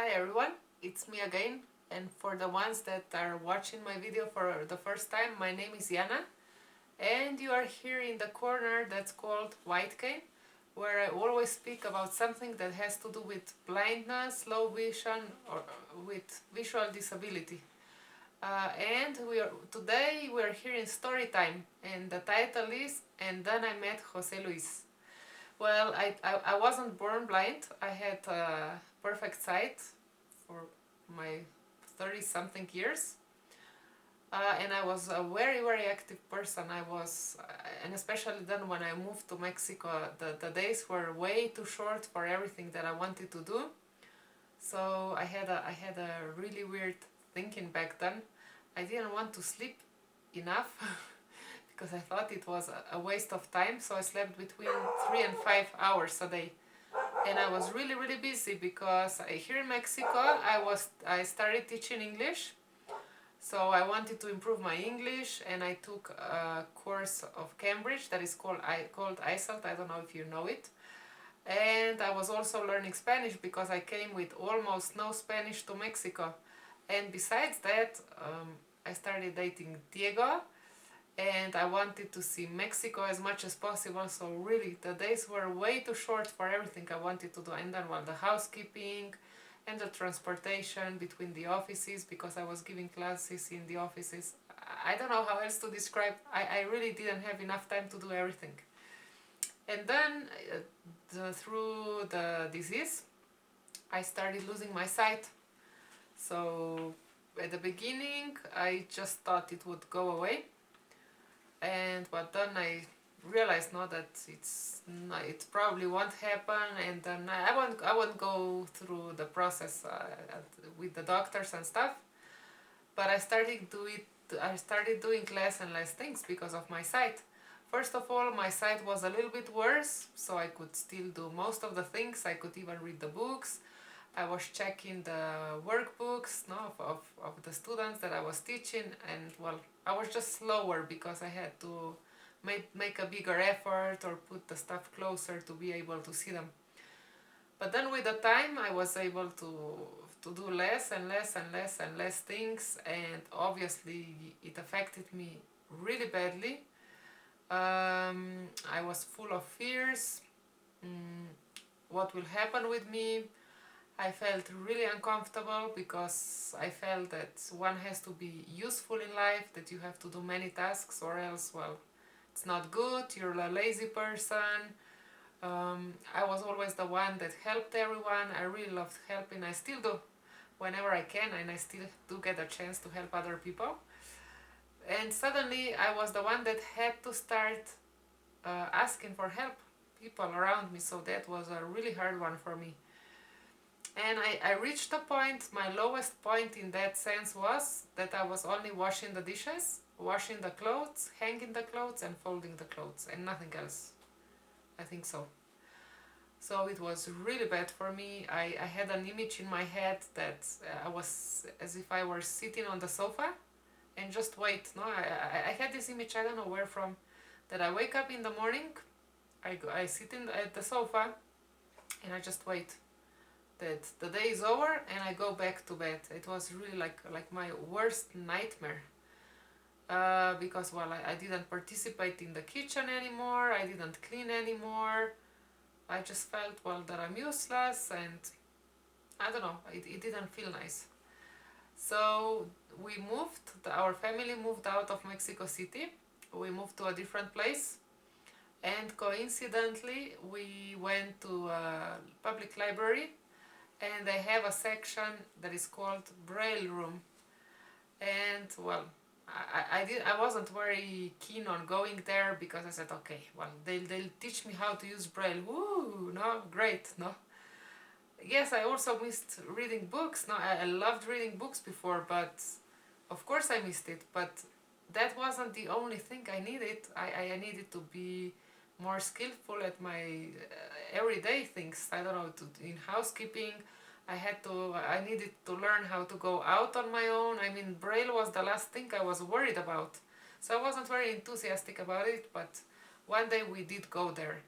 Hi everyone, it's me again, and for the ones that are watching my video for the first time, my name is Yana, and you are here in the corner that's called White Cane, where I always speak about something that has to do with blindness, low vision, or with visual disability. And today we are here in Storytime, and the title is And Then I Met Jose Luis. Well, I wasn't born blind. I had perfect sight for my 30 something years. And I was a very, very active person. And especially then when I moved to Mexico, the days were way too short for everything that I wanted to do. So I had a really weird thinking back then. I didn't want to sleep enough because I thought it was a waste of time. So I slept between 3 and 5 hours a day. And I was really, really busy because here in Mexico I started teaching English. So I wanted to improve my English, and I took a course of Cambridge that is called ISALT. I don't know if you know it. And I was also learning Spanish because I came with almost no Spanish to Mexico. And besides that, I started dating Diego, and I wanted to see Mexico as much as possible. So really, the days were way too short for everything I wanted to do. And then, the housekeeping and the transportation between the offices, because I was giving classes in the offices. I don't know how else to describe. I really didn't have enough time to do everything. And then, through the disease, I started losing my sight. So at the beginning, I just thought it would go away, but then I realized now that it probably won't happen, and then I won't go through the process with the doctors and stuff. But I started doing less and less things because of my sight. First of all, my sight was a little bit worse, so I could still do most of the things. I could even read the books. I was checking the workbooks, of the students that I was teaching, and I was just slower because I had to make a bigger effort or put the stuff closer to be able to see them. But then with the time, I was able to do less and less and less and less things, and obviously it affected me really badly. I was full of fears. What will happen with me? I felt really uncomfortable because I felt that one has to be useful in life, that you have to do many tasks, or else, it's not good, you're a lazy person. I was always the one that helped everyone. I really loved helping. I still do whenever I can, and I still do get a chance to help other people. And suddenly I was the one that had to start asking for help, people around me, so that was a really hard one for me. And I reached a point, my lowest point in that sense was that I was only washing the dishes, washing the clothes, hanging the clothes, and folding the clothes, and nothing else. I think so. So it was really bad for me. I had an image in my head that I was as if I were sitting on the sofa and just wait. No, I had this image, I don't know where from, that I wake up in the morning, I sit at the sofa, and I just wait that the day is over and I go back to bed. It was really like my worst nightmare. Because I didn't participate in the kitchen anymore, I didn't clean anymore. I just felt that I'm useless, and I don't know, it didn't feel nice. So our family moved out of Mexico City. We moved to a different place, and coincidentally we went to a public library, and they have a section that is called Braille Room. And I wasn't very keen on going there because I said, okay, they'll teach me how to use Braille. Woo, no, great, no. Yes, I also missed reading books. No, I loved reading books before, but of course I missed it. But that wasn't the only thing I needed. I needed to be more skillful at my everyday things. I don't know, in housekeeping. I needed to learn how to go out on my own. I mean, Braille was the last thing I was worried about. So I wasn't very enthusiastic about it, but one day we did go there.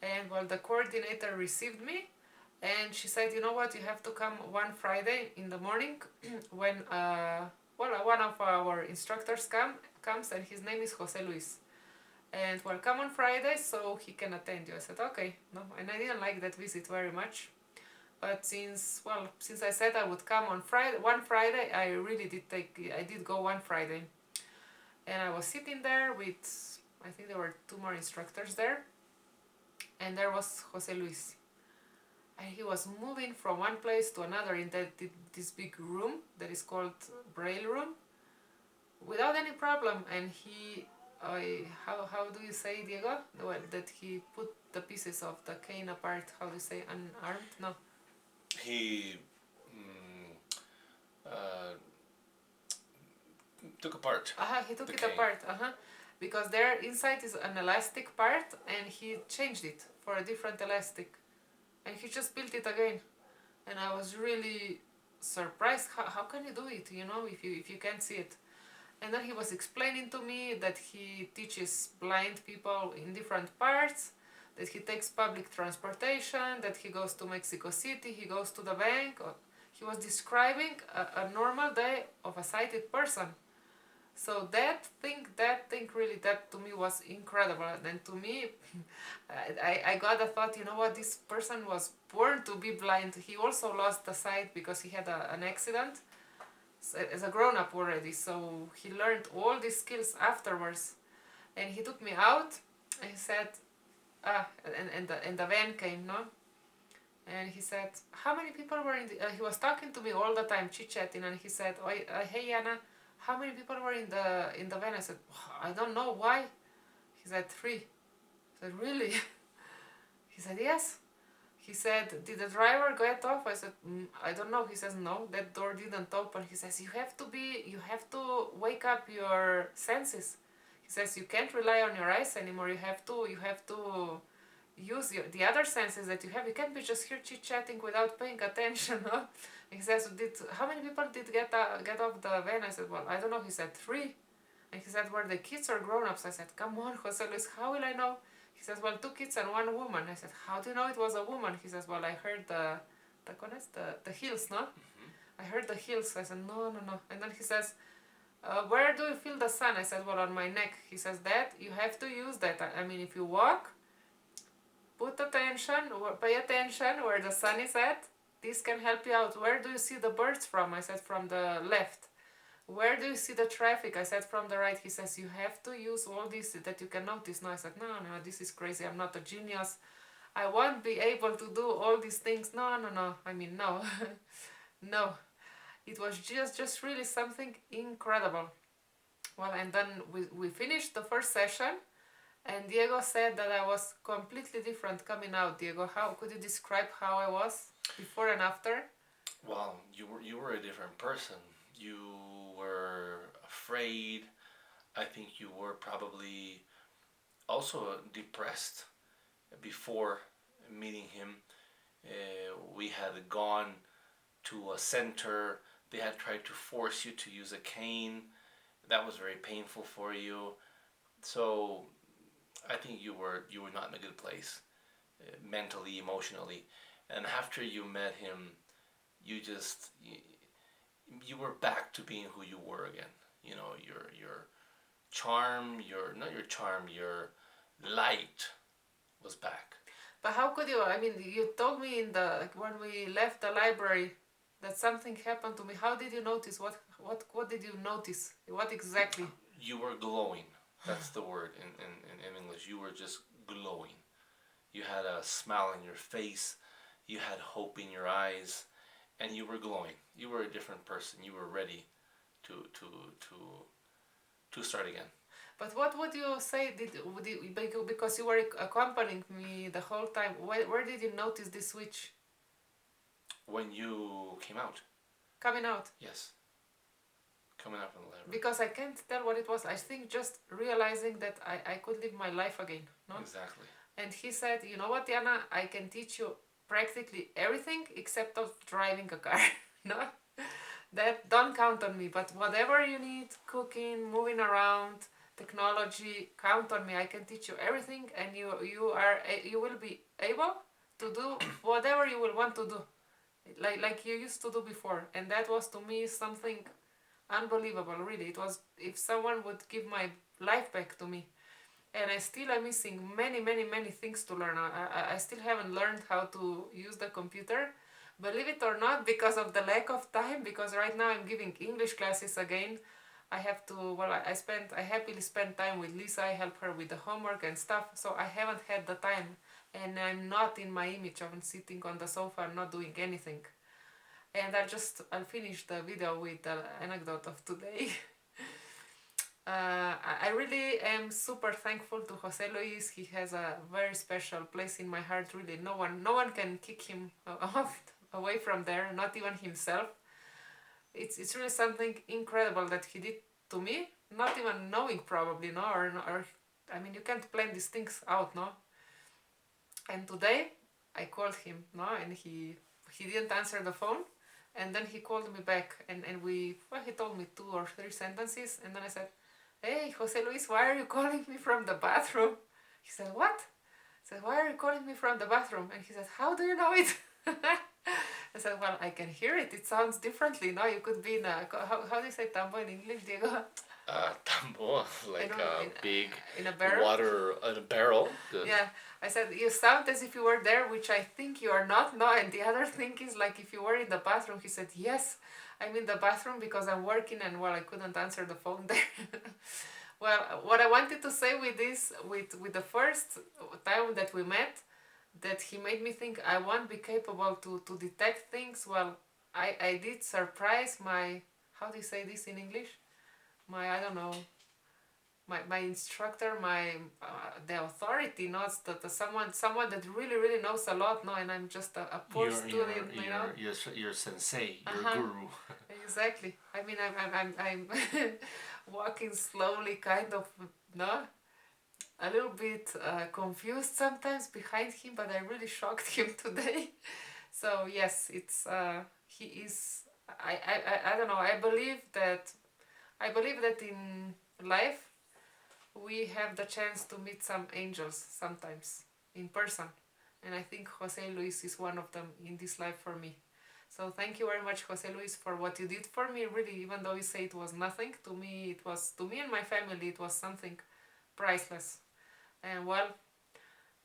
And the coordinator received me, And she said, you know what, you have to come one Friday in the morning when one of our instructors comes, and his name is Jose Luis. And well, come on Friday so he can attend you. I said, okay, no, and I didn't like that visit very much. But since I said I would come on one Friday, I did go one Friday. And I was sitting there with, I think there were two more instructors there, and there was Jose Luis. And he was moving from one place to another in this big room that is called Braille Room without any problem. And how do you say, Diego? Well, that he put the pieces of the cane apart. How do you say, unarmed? No. He uh, took apart. He took the it cane. apart. Because there inside is an elastic part, and he changed it for a different elastic, and he just built it again. And I was really surprised. How can you do it? If you can't see it. And then he was explaining to me that he teaches blind people in different parts, that he takes public transportation, that he goes to Mexico City, he goes to the bank. He was describing a normal day of a sighted person. So that thing really, that to me was incredible. And to me, I got a thought, you know what, this person was born to be blind. He also lost the sight because he had an accident as a grown-up already, so he learned all these skills afterwards. And he took me out, and he said, and the van came, no? And he said, how many people were in the, he was talking to me all the time, chit-chatting, and he said, hey Anna, how many people were in the van? I said, I don't know, why? He said, 3. I said, really? He said, yes. He said, did the driver get off? I said, I don't know. He says, no, that door didn't open. He says, you have to wake up your senses. He says, you can't rely on your eyes anymore. You have to use the other senses that you have. You can't be just here chit-chatting without paying attention. No? He says, how many people did get off the van? I said, well, I don't know. He said, 3. And he said, were the kids or grown-ups? I said, come on, Jose Luis, how will I know? He says, well, 2 kids and 1 woman. I said, how do you know it was a woman? He says, well, I heard the heels, no? I heard the heels. I said, no. And then he says, where do you feel the sun? I said, well, on my neck. He says, that, you have to use that. I mean, if you walk, pay attention where the sun is at. This can help you out. Where do you see the birds from? I said, from the left. Where do you see the traffic? I said, from the right. He says, you have to use all this that you can notice. No, I said, no, this is crazy. I'm not a genius. I won't be able to do all these things. No. I mean, no. No. It was just really something incredible. Well, and then we finished the first session, and Diego said that I was completely different coming out. Diego, how could you describe how I was before and after? Well, you were a different person. You were afraid. I think you were probably also depressed before meeting him. We had gone to a center. They had tried to force you to use a cane. That was very painful for you. So I think you were not in a good place, mentally, emotionally. And after you met him, you just you were back to being who you were again. Your charm, your light was back. But how could you? I mean, you told me when we left the library that something happened to me. How did you notice? What did you notice? What exactly? You were glowing. That's the word in English. You were just glowing. You had a smile on your face. You had hope in your eyes, and you were glowing. You were a different person. You were ready to start again. But what would you say because you were accompanying me the whole time? Where did you notice this switch? When you came out. Coming out? Yes. Coming out from the library. Because I can't tell what it was. I think just realizing that I could live my life again. No? Exactly. And he said, you know what, Diana, I can teach you practically everything except of driving a car. No? That don't count on me. But whatever you need, cooking, moving around, technology, count on me. I can teach you everything, and you will be able to do whatever you will want to do, like you used to do before. And that was to me something unbelievable, really. It was if someone would give my life back to me. And I still am missing many, many, many things to learn. I still haven't learned how to use the computer, believe it or not, because of the lack of time. Because right now I'm giving English classes again. I have to, well, I happily spend time with Lisa. I help her with the homework and stuff. So I haven't had the time, and I'm not in my image of sitting on the sofa not doing anything. And I'll finish the video with the anecdote of today. I really am super thankful to Jose Luis. He has a very special place in my heart. Really, no one can kick him off away from there. Not even himself. It's really something incredible that he did to me. Not even knowing, probably, no, or I mean, you can't plan these things out, no. And today, I called him, no, and he didn't answer the phone, and then he called me back, and he told me 2 or 3 sentences, and then I said, "Hey, Jose Luis, why are you calling me from the bathroom?" He said, "What?" I said, "Why are you calling me from the bathroom?" And he said, "How do you know it?" I said, "Well, I can hear it. It sounds differently. No, you could be in a, how do you say tambo in English, Diego? Tambo, like big in a barrel. Water in a barrel. Good. Yeah, I said, "You sound as if you were there, which I think you are not." No, and the other thing is, like, if you were in the bathroom. He said, "Yes, I'm in the bathroom because I'm working, and well, I couldn't answer the phone there." Well, what I wanted to say with this, with the first time that we met, that he made me think I won't be capable to detect things. Well, I did surprise my, how do you say this in English? My, I don't know, my instructor, my the authority, not the someone that really knows a lot, no, and I'm just a poor student, you know. Your sensei, your Uh-huh. guru. Exactly. I mean, I'm walking slowly, kind of, no, a little bit confused sometimes behind him, but I really shocked him today. So yes, it's he is. I don't know. I believe that in life we have the chance to meet some angels sometimes in person, and I think Jose Luis is one of them in this life for me. So thank you very much, Jose Luis, for what you did for me. Really, even though you say it was nothing to me, it was to me and my family. It was something priceless. And well,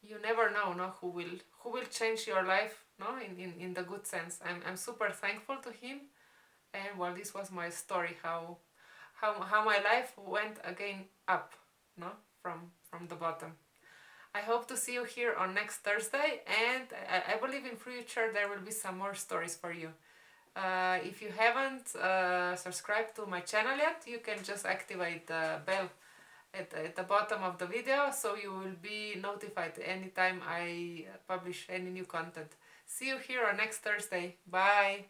you never know, no, who will change your life, no, in the good sense. I'm super thankful to him. And well, this was my story, how my life went again up, no, from the bottom. I hope to see you here on next Thursday, and I believe in future there will be some more stories for you. If you haven't subscribed to my channel yet, you can just activate the bell at the bottom of the video, so you will be notified anytime I publish any new content. See you here on next Thursday. Bye!